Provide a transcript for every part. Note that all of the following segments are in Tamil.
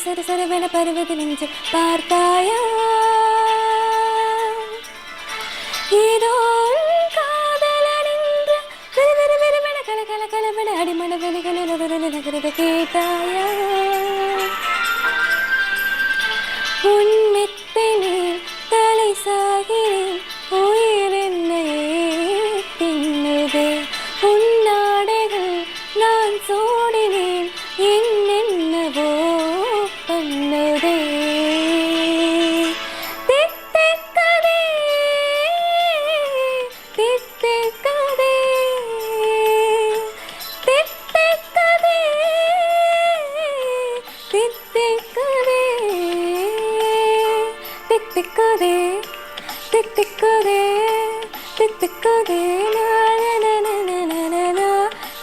சர சரவென பருவது நெஞ்சு பார்த்தாயா ஏதோ காதலன் என்று விறு விறு விறுவென கல கல கலவென அடிமன வெளிகளில் நகரத கேட்டாயா உன் மெத்தையில் தலை சாகிறேன் உயிர் என்னையே தின்னுதே உன் நாடைகள் நான் சூடினேன் என்னென்னவோ பண்ணுதே தித்திக்கதே தித்திக்கதே தித்திக்கதே தித்திக்கதே தித்திக்கதே தித்திக்கதே தித்திக்கதே நானனனனனனா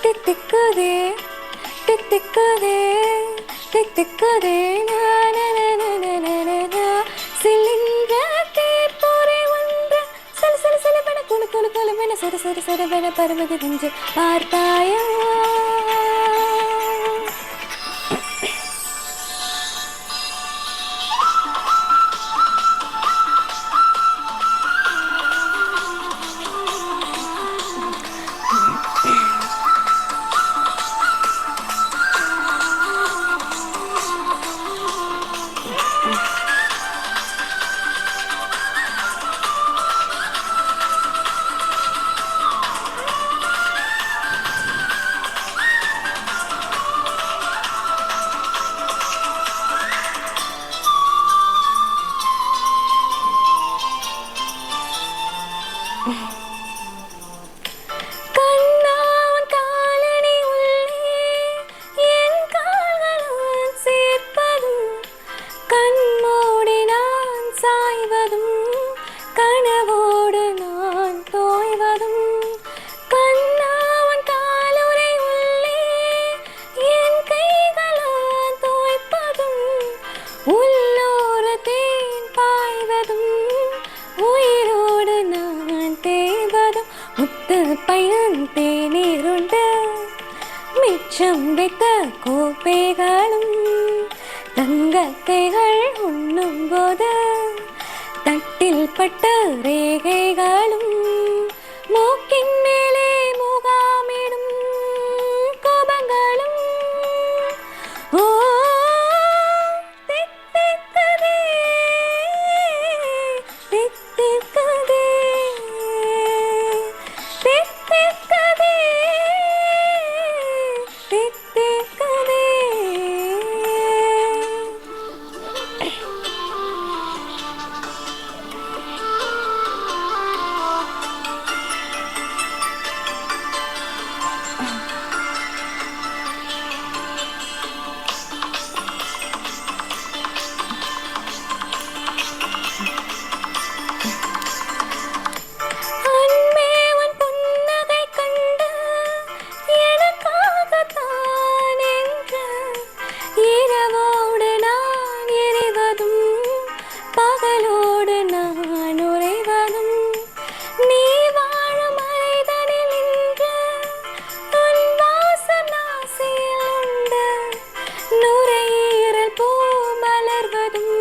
தித்திக்கதே தித்திக்கதே தித்திக்கதே நானனனனனனா சிலின்ற தீப்பொறி ஒன்று சல சல சலவென குளு குளு குளுவென சர சர சரவென பருவது நெஞ்சு பார்த்தாயா கண்ணாவன் காலணி உள்ளே என் கால்களும் சேர்ப்பதும் கண்மூடி நான் சாய்வதும் கனவோடு நான் தோய்வதும் கண்ணாவன் காலுறை உள்ளே என் கைகளால் தோய்ப்பதும் உள்ளோர தேன் பாய்வதும் உயிரோடு நான் தேய்வதும் முத்து பையன் தேநீருண்டு மிச்சம் வைத்த கோப்பைகளும் தங்க கைகள் உண்ணும் போது தட்டில் பட்ட ரேகைகளும் மூக்கின் மேலே முகாமிடும் கோபங்களும் ஓ தித்திக்கதே தித்திக்கதே தித்திக்கதே தித்திக்கதே அன்பே உன் புன்னகை கண்டு எனக்காகத்தான் என்று இரவோடு நான் எரிவதும் பகலோடு நான் உறைவதும் நீ வாழும் மனிதனில் நின்று உன் வாசம் நாசியில் உண்டு நுரையீரல் பூ மலர்வதும்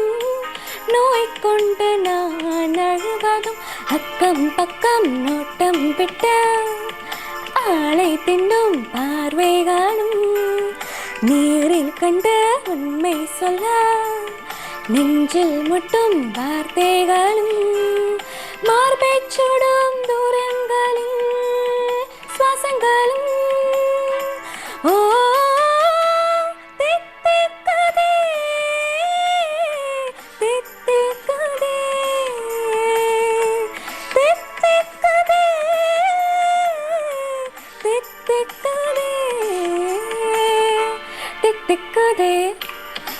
நோய் கொண்டு நான் அழுவதும் அக்கம் பக்கம் நோட்டம் விட்ட ஆளை தின்னும் பார்வைகளும் நீரில் கண்ட உண்மை சொல்ல நெஞ்சில் முட்டும் வார்த்தைகளும் மார்பைச் சுடும் தூரங்களில் சுவாசங்களும் ஓ தித்திக்கதே தித்திக்கதே தித்திக்கதே தித்திக்கதே தித்திக்கதே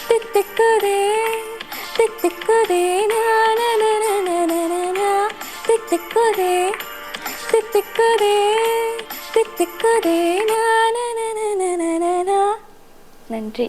தித்திக்கதே தித்திக்கதே நானனனனனனா தித்திக்கதே தித்திக்கதே தித்திக்கதே நானனனனனனா நன்றி.